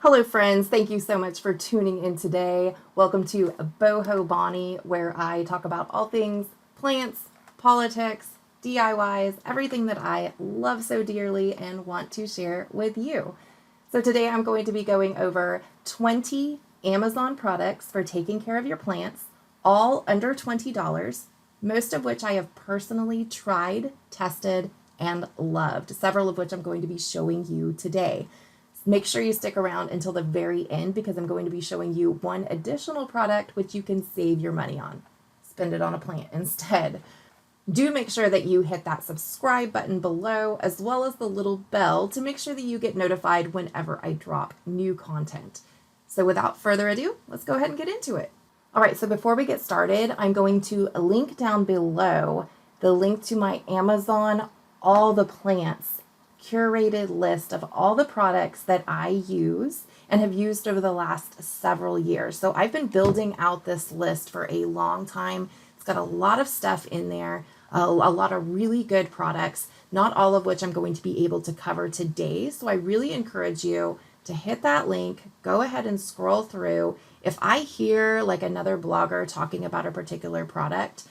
Hello friends, thank you so much for tuning in today. Welcome to Boho Bonnie, where I talk about all things plants, politics, DIYs, everything that I love so dearly and want to share with you. So today I'm going to be going over 20 Amazon products for taking care of your plants, all under $20, most of which I have personally tried, tested, and loved, several of which I'm going to be showing you today. Make sure you stick around until the very end because I'm going to be showing you one additional product which you can save your money on. Spend it on a plant instead. Do make sure that you hit that subscribe button below as well as the little bell to make sure that you get notified whenever I drop new content. So without further ado, let's go ahead and get into it. All right, so before we get started, I'm going to link down below the link to my Amazon All the Plants curated list of all the products that I use and have used over the last several years. So I've been building out this list for a long time. It's got a lot of stuff in there, a lot of really good products, not all of which I'm going to be able to cover today. So I really encourage you to hit that link, go ahead and scroll through. If I hear like another blogger talking about a particular product,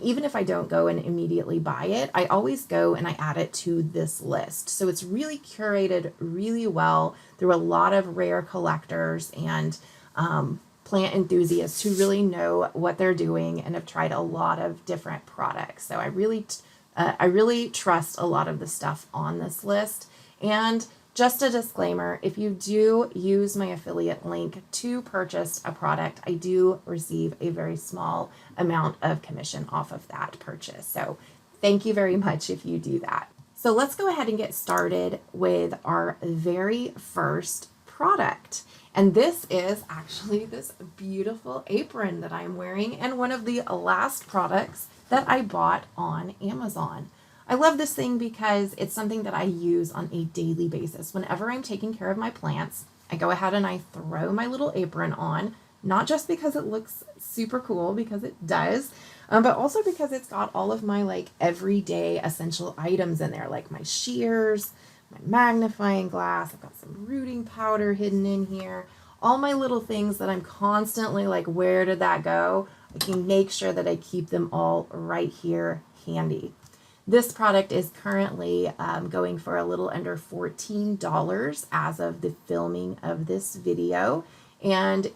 even if I don't go and immediately buy it, I always go and I add it to this list. So it's really curated really well through a lot of rare collectors and plant enthusiasts who really know what they're doing and have tried a lot of different products. So I really trust a lot of the stuff on this list. And just a disclaimer, if you do use my affiliate link to purchase a product, I do receive a very small amount of commission off of that purchase. So thank you very much if you do that. So let's go ahead and get started with our very first product. And this is actually this beautiful apron that I'm wearing and one of the last products that I bought on Amazon. I love this thing because it's something that I use on a daily basis. Whenever I'm taking care of my plants, I go ahead and I throw my little apron on, not just because it looks super cool, because it does, but also because it's got all of my like everyday essential items in there, like my shears, my magnifying glass. I've got some rooting powder hidden in here, all my little things that I'm constantly like, where did that go? I can make sure that I keep them all right here handy. This product is currently going for a little under $14 as of the filming of this video. And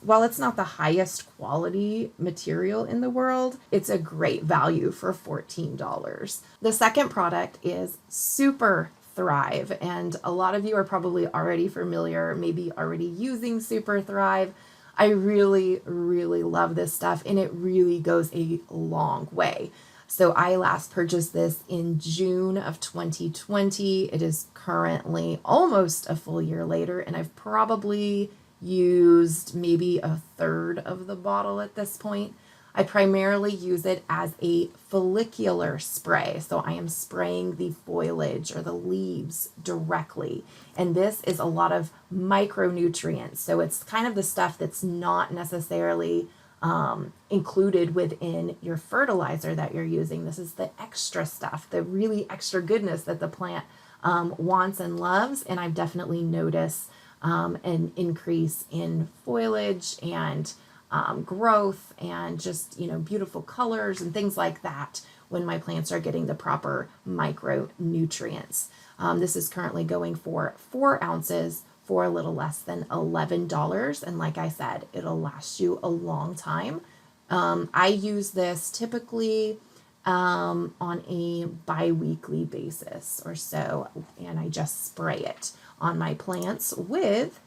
while it's not the highest quality material in the world, it's a great value for $14. The second product is Super Thrive. And a lot of you are probably already familiar, maybe already using Super Thrive. I really, really love this stuff and it really goes a long way. So I last purchased this in June of 2020. It is currently almost a full year later, and I've probably used maybe a third of the bottle at this point. I primarily use it as a follicular spray. So I am spraying the foliage or the leaves directly. And this is a lot of micronutrients. So it's kind of the stuff that's not necessarily included within your fertilizer that you're using. This is the extra stuff, the really extra goodness that the plant wants and loves. And I've definitely noticed an increase in foliage and growth and just, beautiful colors and things like that when my plants are getting the proper micronutrients. This is currently going for 4 ounces for a little less than $11. And like I said, it'll last you a long time. I use this typically on a bi-weekly basis or so, and I just spray it on my plants with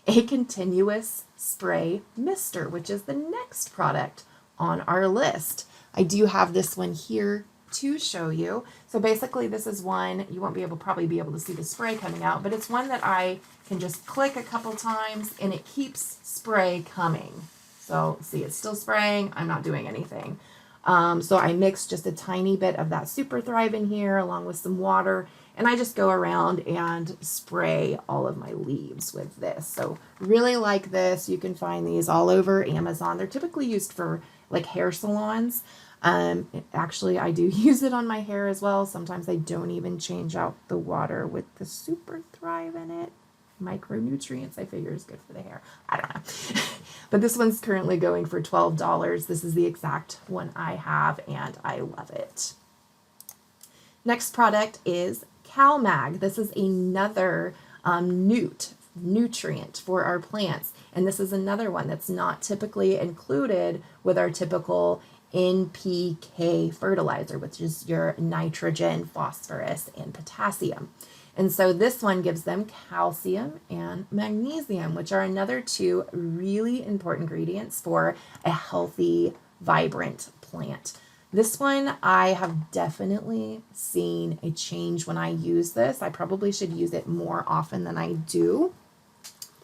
a continuous spray mister, which is the next product on our list. I do have this one here to show you. So basically this is one, you won't probably be able to see the spray coming out, but it's one that I can just click a couple times and it keeps spray coming. So see, it's still spraying, I'm not doing anything. So I mix just a tiny bit of that Super Thrive in here along with some water, and I just go around and spray all of my leaves with this. So really like this. You can find these all over Amazon. They're typically used for like hair salons. Actually, I do use it on my hair as well. Sometimes I don't even change out the water with the Super Thrive in it. micronutrients I figure is good for the hair. I don't know. But this one's currently going for $12. This is the exact one I have, and I love it. Next product is CalMag. This is another nutrient for our plants. And this is another one that's not typically included with our typical NPK fertilizer, which is your nitrogen, phosphorus, and potassium. And so this one gives them calcium and magnesium, which are another two really important ingredients for a healthy, vibrant plant. This one, I have definitely seen a change when I use this. I probably should use it more often than I do,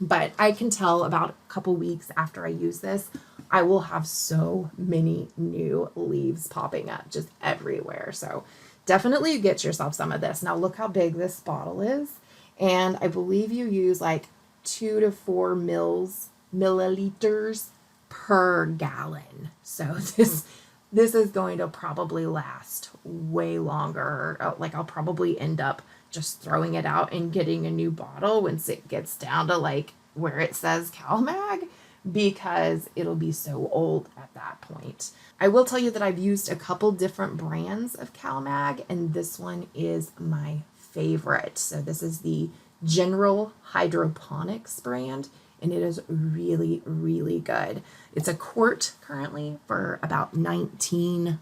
but I can tell about a couple weeks after I use this, I will have so many new leaves popping up just everywhere. So definitely get yourself some of this. Now look how big this bottle is. And I believe you use like 2 to 4 milliliters per gallon. So this is going to probably last way longer. Like I'll probably end up just throwing it out and getting a new bottle once it gets down to like where it says CalMag, because it'll be so old at that point. I will tell you that I've used a couple different brands of CalMag, and this one is my favorite. So this is the General Hydroponics brand, and it is really, really good. It's a quart currently for about $19.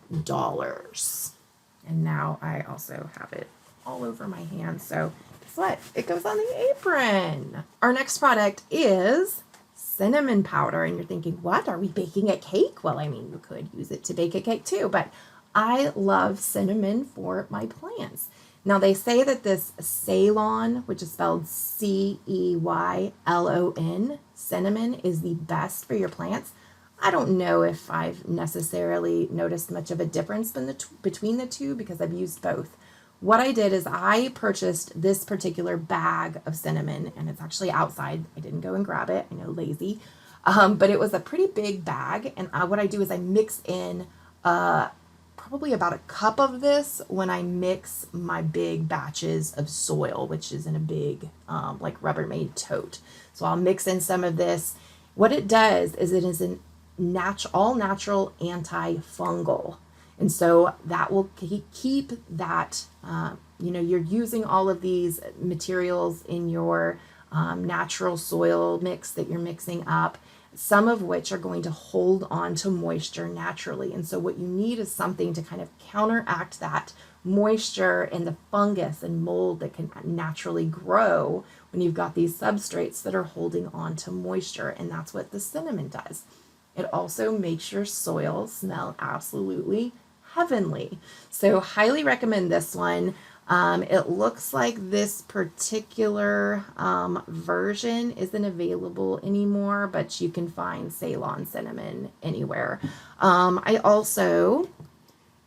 And now I also have it all over my hands. So guess what? It goes on the apron. Our next product is cinnamon powder. And you're thinking, what? Are we baking a cake? Well, I mean, you could use it to bake a cake too, but I love cinnamon for my plants. Now they say that this Ceylon, which is spelled Ceylon, cinnamon, is the best for your plants. I don't know if I've necessarily noticed much of a difference between the two because I've used both. What I did is I purchased this particular bag of cinnamon, and it's actually outside. I didn't go and grab it. I know, lazy. But it was a pretty big bag, and what I do is I mix in probably about a cup of this when I mix my big batches of soil, which is in a big like Rubbermaid tote. So I'll mix in some of this. What it does is it is an all natural antifungal. And so that will keep that, you're using all of these materials in your natural soil mix that you're mixing up, some of which are going to hold on to moisture naturally. And so what you need is something to kind of counteract that moisture and the fungus and mold that can naturally grow when you've got these substrates that are holding on to moisture. And that's what the cinnamon does. It also makes your soil smell absolutely heavenly. So highly recommend this one. It looks like this particular version isn't available anymore, but you can find Ceylon cinnamon anywhere. I also,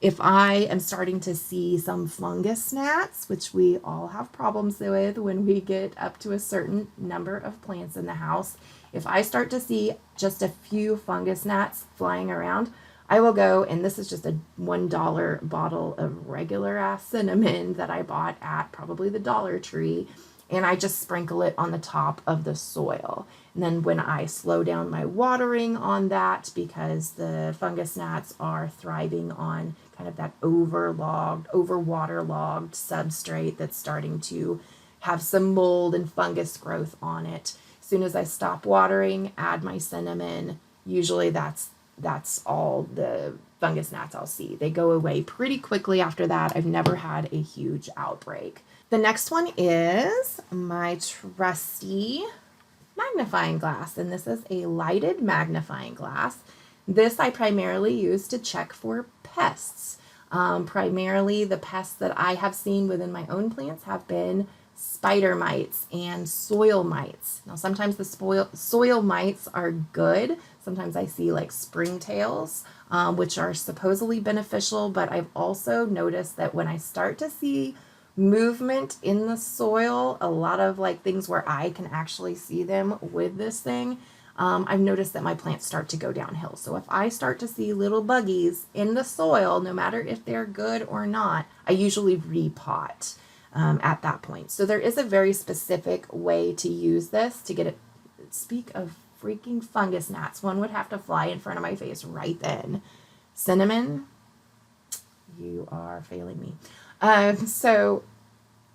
if I am starting to see some fungus gnats, which we all have problems with when we get up to a certain number of plants in the house, if I start to see just a few fungus gnats flying around, I will go, and this is just a $1 bottle of regular ass cinnamon that I bought at probably the Dollar Tree, and I just sprinkle it on the top of the soil. And then when I slow down my watering on that, because the fungus gnats are thriving on kind of that over-waterlogged substrate that's starting to have some mold and fungus growth on it. As soon as I stop watering, add my cinnamon. Usually that's all the fungus gnats I'll see. They go away pretty quickly after that. I've never had a huge outbreak. The next one is my trusty magnifying glass, and this is a lighted magnifying glass. This I primarily use to check for pests. Primarily the pests that I have seen within my own plants have been spider mites and soil mites. Now sometimes the soil mites are good. Sometimes I see like springtails, which are supposedly beneficial, but I've also noticed that when I start to see movement in the soil, a lot of like things where I can actually see them with this thing, I've noticed that my plants start to go downhill. So if I start to see little buggies in the soil, no matter if they're good or not, I usually repot. at that point. So there is a very specific way to use this to get it. Speak of freaking fungus gnats, one would have to fly in front of my face right then. Cinnamon, you are failing me. So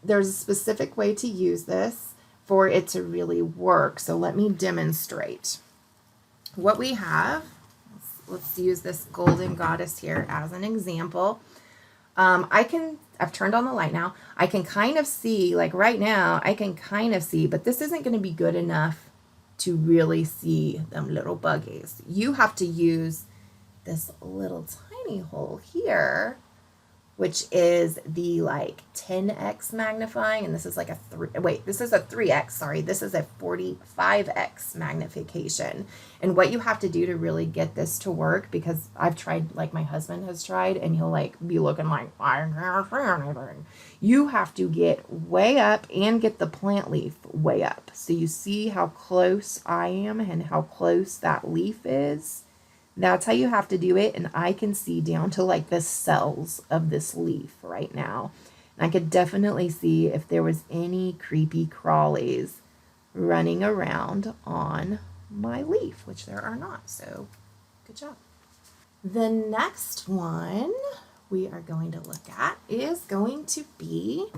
there's a specific way to use this for it to really work. So let me demonstrate. What we have, let's use this golden goddess here as an example. I've turned on the light now. I can kind of see, like right now, I can kind of see, but this isn't going to be good enough to really see them little buggies. You have to use this little tiny hole here, which is the like 10x magnifying, and this is like this is a 3x, sorry, this is a 45x magnification. And what you have to do to really get this to work, because I've tried, like my husband has tried, and he'll like be looking like, I can't see anything. You have to get way up and get the plant leaf way up. So you see how close I am and how close that leaf is. That's how you have to do it, and I can see down to like the cells of this leaf right now. And I could definitely see if there was any creepy crawlies running around on my leaf, which there are not, so good job. The next one we are going to look at is going to be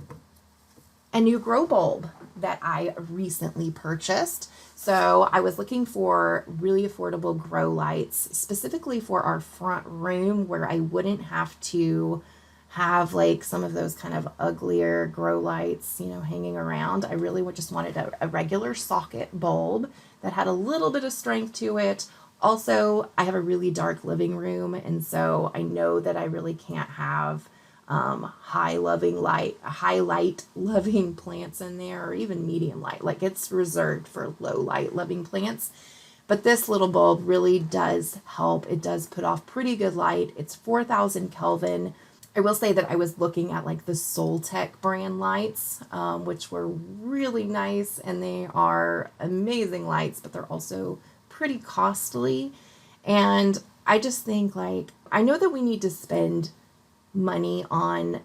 a new grow bulb that I recently purchased. So I was looking for really affordable grow lights, specifically for our front room where I wouldn't have to have like some of those kind of uglier grow lights, hanging around. I really just wanted a regular socket bulb that had a little bit of strength to it. Also, I have a really dark living room, and so I know that I really can't have high light loving plants in there, or even medium light. Like it's reserved for low light loving plants. But this little bulb really does help. It does put off pretty good light. It's 4,000 Kelvin. I will say that I was looking at like the Soltech brand lights, which were really nice, and they are amazing lights, but they're also pretty costly. And I just think, like, I know that we need to spend money on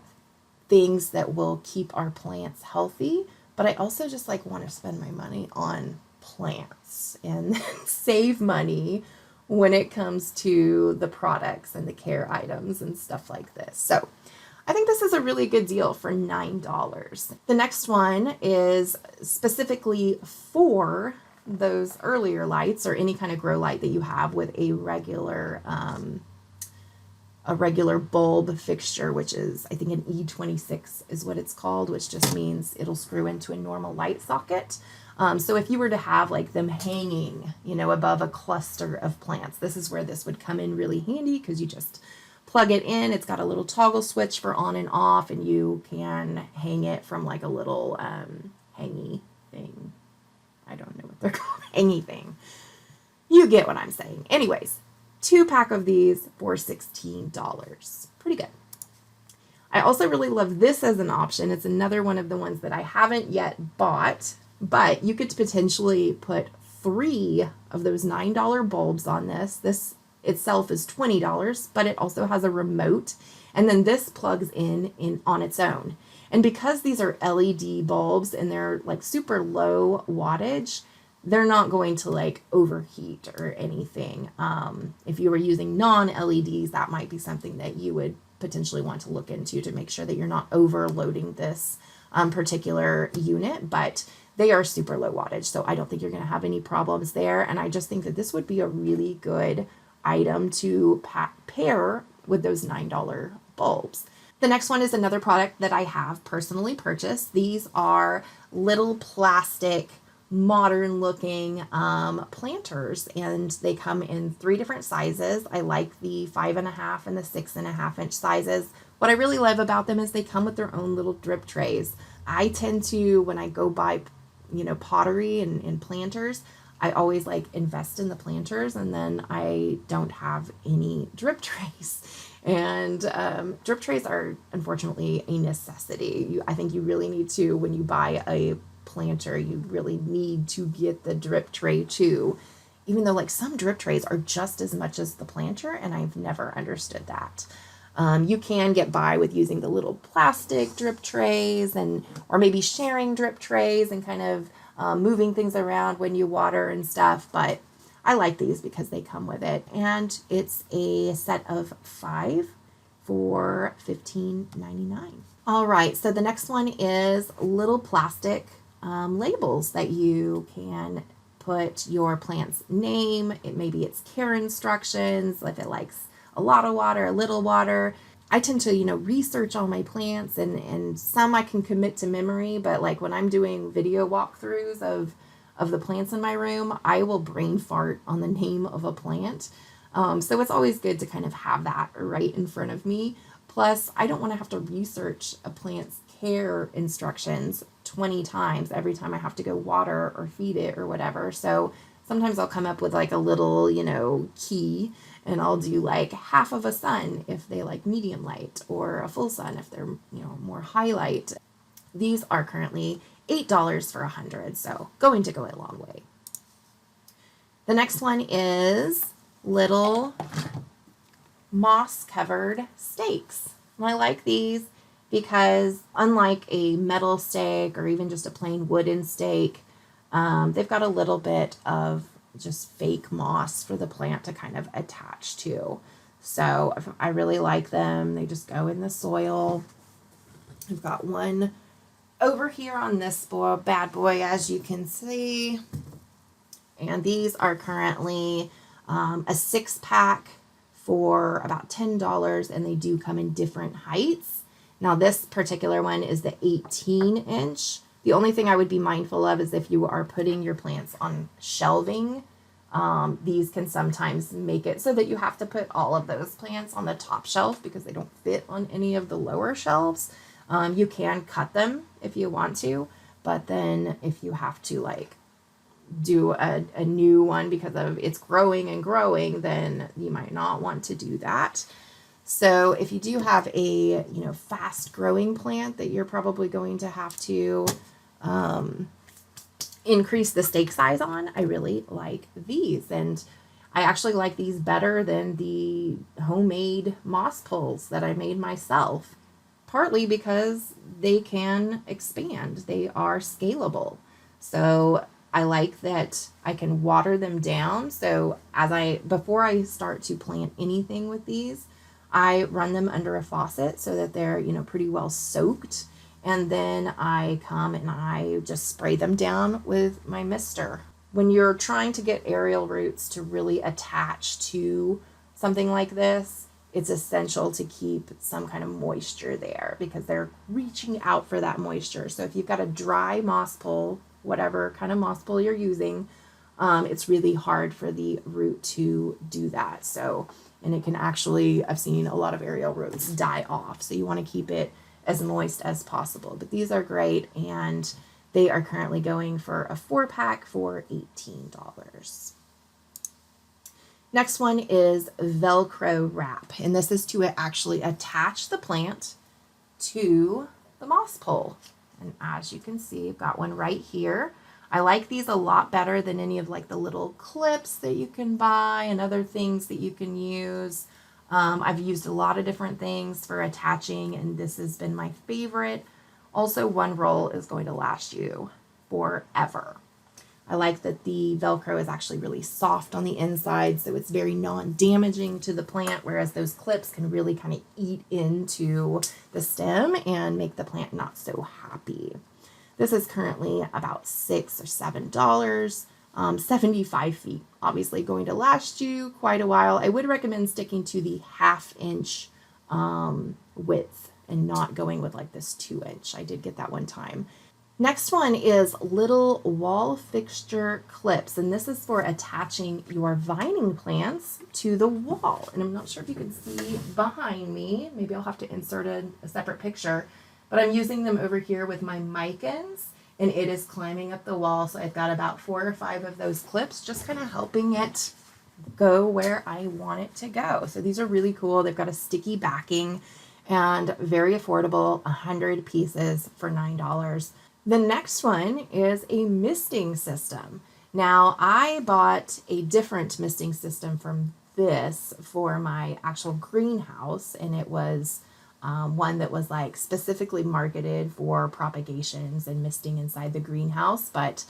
things that will keep our plants healthy, but I also just like want to spend my money on plants and save money when it comes to the products and the care items and stuff like this. So I think this is a really good deal for $9. The next one is specifically for those earlier lights, or any kind of grow light that you have with a regular bulb fixture, which is, I think, an E26 is what it's called, which just means it'll screw into a normal light socket. So if you were to have like them hanging, above a cluster of plants, this is where this would come in really handy, because you just plug it in. It's got a little toggle switch for on and off, and you can hang it from like a little hangy thing. I don't know what they're called. Hangy thing. You get what I'm saying. Anyways, 2-pack of these for $16. Pretty good. I also really love this as an option. It's another one of the ones that I haven't yet bought, but you could potentially put 3 of those $9 bulbs on this. This itself is $20, but it also has a remote, and then this plugs in on its own. And because these are LED bulbs and they're like super low wattage, they're not going to like overheat or anything. If you were using non-LEDs, that might be something that you would potentially want to look into to make sure that you're not overloading this particular unit, but they are super low wattage, so I don't think you're going to have any problems there. And I just think that this would be a really good item to pair with those $9 bulbs. The next one is another product that I have personally purchased. These are little plastic, modern looking planters, and they come in 3 different sizes. I like the 5.5 and the 6.5 inch sizes. What I really love about them is they come with their own little drip trays. I tend to, when I go buy, pottery and planters, I always like invest in the planters, and then I don't have any drip trays. And drip trays are unfortunately a necessity. I think you really need to, when you buy a planter, you really need to get the drip tray too, even though like some drip trays are just as much as the planter, and I've never understood that. You can get by with using the little plastic drip trays or maybe sharing drip trays and kind of moving things around when you water and stuff. But I like these because they come with it. And it's a set of 5 for $15.99. All right, so the next one is little plastic labels that you can put your plant's name. Maybe it's care instructions, if it likes a lot of water, a little water. I tend to, research all my plants, and some I can commit to memory, but like when I'm doing video walkthroughs of the plants in my room, I will brain fart on the name of a plant. So it's always good to kind of have that right in front of me. Plus, I don't want to have to research a plant's care instructions 20 times every time I have to go water or feed it or whatever. So sometimes I'll come up with like a little, key, and I'll do like half of a sun if they like medium light, or a full sun if they're, more highlight. These are currently $8 for 100, so going to go a long way. The next one is little moss-covered stakes. And I like these because unlike a metal stake or even just a plain wooden stake, they've got a little bit of just fake moss for the plant to kind of attach to. So I really like them. They just go in the soil. I've got one over here on this bad boy, as you can see. And these are currently a 6-pack for about $10, and they do come in different heights. Now this particular one is the 18-inch. The only thing I would be mindful of is if you are putting your plants on shelving, these can sometimes make it so that you have to put all of those plants on the top shelf because they don't fit on any of the lower shelves. You can cut them if you want to, but then if you have to like do a new one because of it's growing and growing, then you might not want to do that. So if you do have a fast growing plant that you're probably going to have to increase the stake size on, I really like these. And I actually like these better than the homemade moss poles that I made myself, partly because they can expand. They are scalable. So I like that I can water them down. So before I start to plant anything with these, I run them under a faucet so that they're, pretty well soaked. And then I come and I just spray them down with my mister. When you're trying to get aerial roots to really attach to something like this, it's essential to keep some kind of moisture there because they're reaching out for that moisture. So if you've got a dry moss pole, whatever kind of moss pole you're using, it's really hard for the root to do that. And it can actually, I've seen a lot of aerial roots die off. So you want to keep it as moist as possible. But these are great, and they are currently going for a 4-pack for $18. Next one is Velcro Wrap, and this is to actually attach the plant to the moss pole. And as you can see, I've got one right here. I like these a lot better than any of like the little clips that you can buy and other things that you can use. I've used a lot of different things for attaching, and this has been my favorite. Also, one roll is going to last you forever. I like that the Velcro is actually really soft on the inside, so it's very non-damaging to the plant, whereas those clips can really kind of eat into the stem and make the plant not so happy. This is currently about $6 or $7. 75 feet, obviously going to last you quite a while. I would recommend sticking to the 1/2-inch width and not going with like this 2-inch. I did get that one time. Next one is little wall fixture clips, and this is for attaching your vining plants to the wall. And I'm not sure if you can see behind me. Maybe I'll have to insert a separate picture, but I'm using them over here with my micans, and it is climbing up the wall. So I've got about 4 or 5 of those clips, just kind of helping it go where I want it to go. So these are really cool. They've got a sticky backing and very affordable, 100 pieces for $9. The next one is a misting system. Now, I bought a different misting system from this for my actual greenhouse, and it was one that was like specifically marketed for propagations and misting inside the greenhouse. But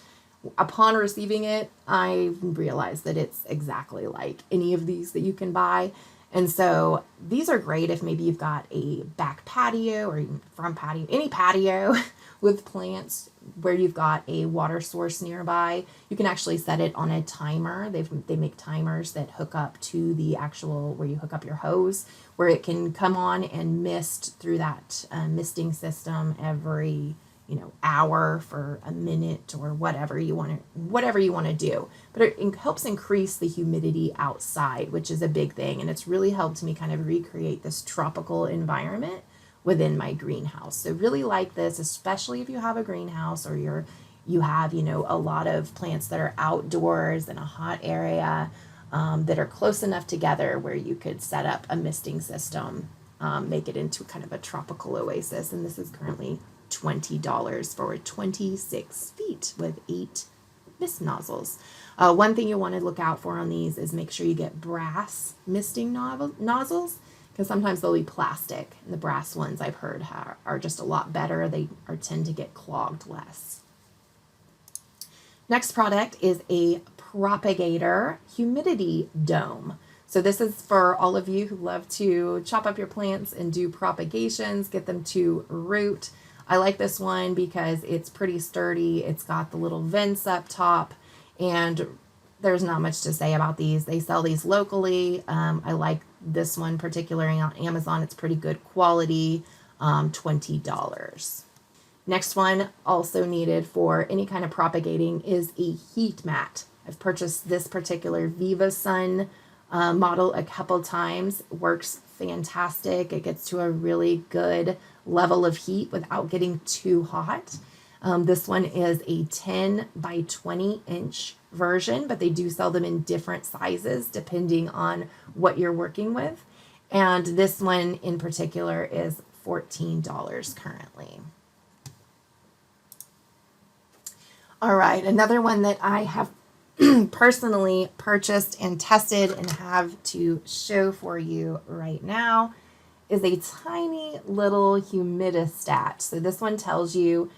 upon receiving it, I realized that it's exactly like any of these that you can buy. And so these are great if maybe you've got a back patio or even front patio, any patio with plants where you've got a water source nearby. You can actually set it on a timer. They make timers that hook up to the actual where you hook up your hose, where it can come on and mist through that misting system every hour for a minute or whatever you want to do. But it helps increase the humidity outside, which is a big thing, and it's really helped me kind of recreate this tropical environment within my greenhouse. So really like this, especially if you have a greenhouse or you have a lot of plants that are outdoors in a hot area that are close enough together where you could set up a misting system, make it into kind of a tropical oasis. And this is currently $20 for 26 feet with 8 mist nozzles. One thing you'll want to look out for on these is make sure you get brass misting nozzles, because sometimes they'll be plastic, and the brass ones I've heard are just a lot better. They tend to get clogged less. Next product is a propagator humidity dome. So this is for all of you who love to chop up your plants and do propagations, get them to root. I like this one because it's pretty sturdy. It's got the little vents up top, and there's not much to say about these. They sell these locally. I like this one particularly on Amazon. It's pretty good quality, $20. Next one, also needed for any kind of propagating, is a heat mat. I've purchased this particular Viva Sun model a couple times. It works fantastic. It gets to a really good level of heat without getting too hot. This one is a 10 by 20 inch version, but they do sell them in different sizes depending on what you're working with. And this one in particular is $14 currently. All right, another one that I have personally purchased and tested and have to show for you right now is a tiny little humidistat. So this one tells you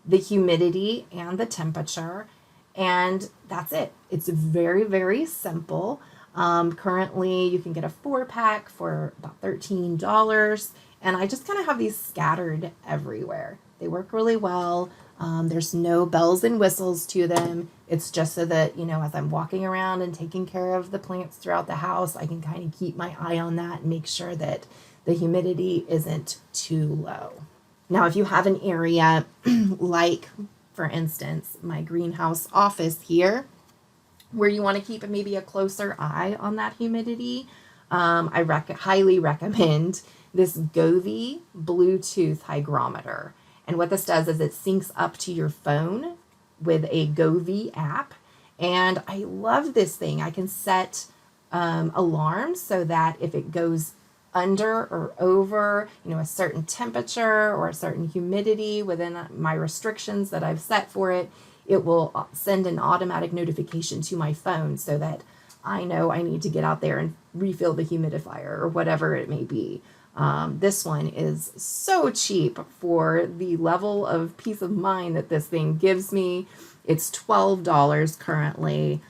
the humidity and the temperature, and that's it. It's very, very simple. Currently, you can get a 4-pack for about $13, and I just kind of have these scattered everywhere. They work really well. There's no bells and whistles to them. It's just so that, as I'm walking around and taking care of the plants throughout the house, I can kind of keep my eye on that and make sure that the humidity isn't too low. Now, if you have an area like, for instance, my greenhouse office here, where you want to keep maybe a closer eye on that humidity, I highly recommend this Govi Bluetooth hygrometer. And what this does is it syncs up to your phone with a Govi app. And I love this thing. I can set alarms so that if it goes under or over, a certain temperature or a certain humidity within my restrictions that I've set for it, it will send an automatic notification to my phone so that I know I need to get out there and refill the humidifier or whatever it may be. This one is so cheap for the level of peace of mind that this thing gives me. It's $12 currently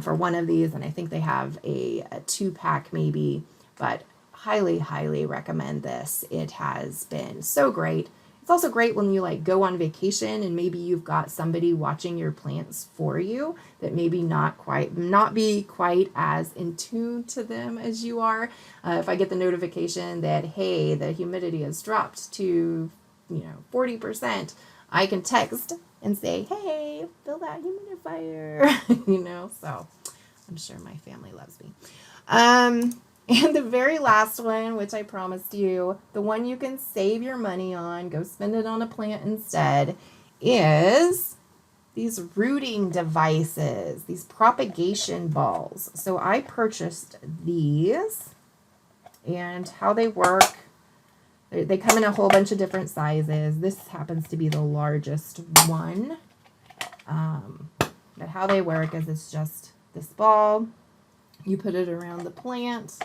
for one of these, and I think they have a 2-pack maybe, but highly, highly recommend this. It has been so great. It's also great when you go on vacation and maybe you've got somebody watching your plants for you that maybe not be quite as in tune to them as you are. If I get the notification that, hey, the humidity has dropped to 40%, I can text and say, hey, fill that humidifier, so I'm sure my family loves me. And the very last one, which I promised you, the one you can save your money on, go spend it on a plant instead, is these rooting devices, these propagation balls. So I purchased these, and how they work, they come in a whole bunch of different sizes. This happens to be the largest one. But how they work is it's just this ball. You put it around the plant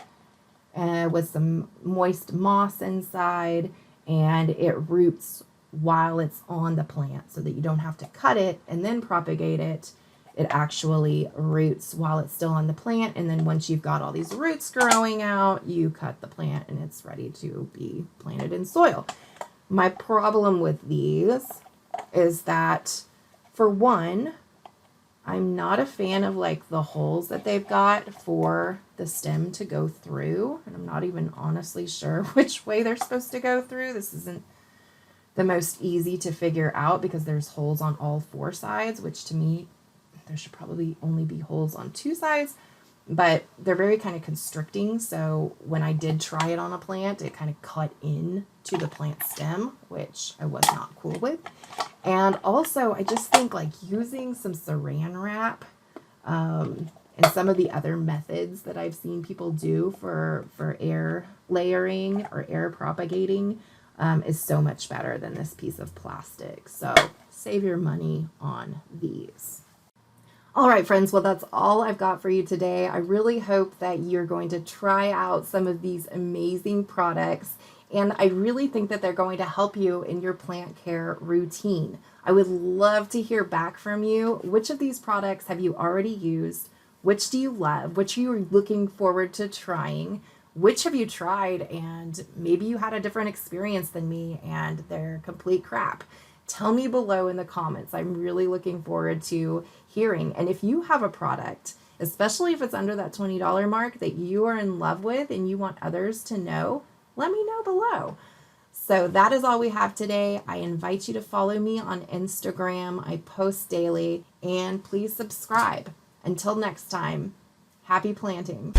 with some moist moss inside, and it roots while it's on the plant so that you don't have to cut it and then propagate it. It actually roots while it's still on the plant, and then once you've got all these roots growing out, you cut the plant and it's ready to be planted in soil. My problem with these is that, for one, I'm not a fan of like the holes that they've got for the stem to go through, and I'm not even honestly sure which way they're supposed to go through. This isn't the most easy to figure out because there's holes on all 4 sides, which to me, there should probably only be holes on 2 sides, but they're very kind of constricting. So when I did try it on a plant, it kind of cut in to the plant stem, which I was not cool with. And also, I just think like using some saran wrap and some of the other methods that I've seen people do for air layering or air propagating is so much better than this piece of plastic. So save your money on these. All right, friends, well, that's all I've got for you today. I really hope that you're going to try out some of these amazing products, and I really think that they're going to help you in your plant care routine. I would love to hear back from you. Which of these products have you already used? Which do you love? Which are you looking forward to trying? Which have you tried and maybe you had a different experience than me and they're complete crap? Tell me below in the comments. I'm really looking forward to hearing. And if you have a product, especially if it's under that $20 mark, that you are in love with and you want others to know, let me know below. So that is all we have today. I invite you to follow me on Instagram. I post daily, and please subscribe. Until next time, happy planting.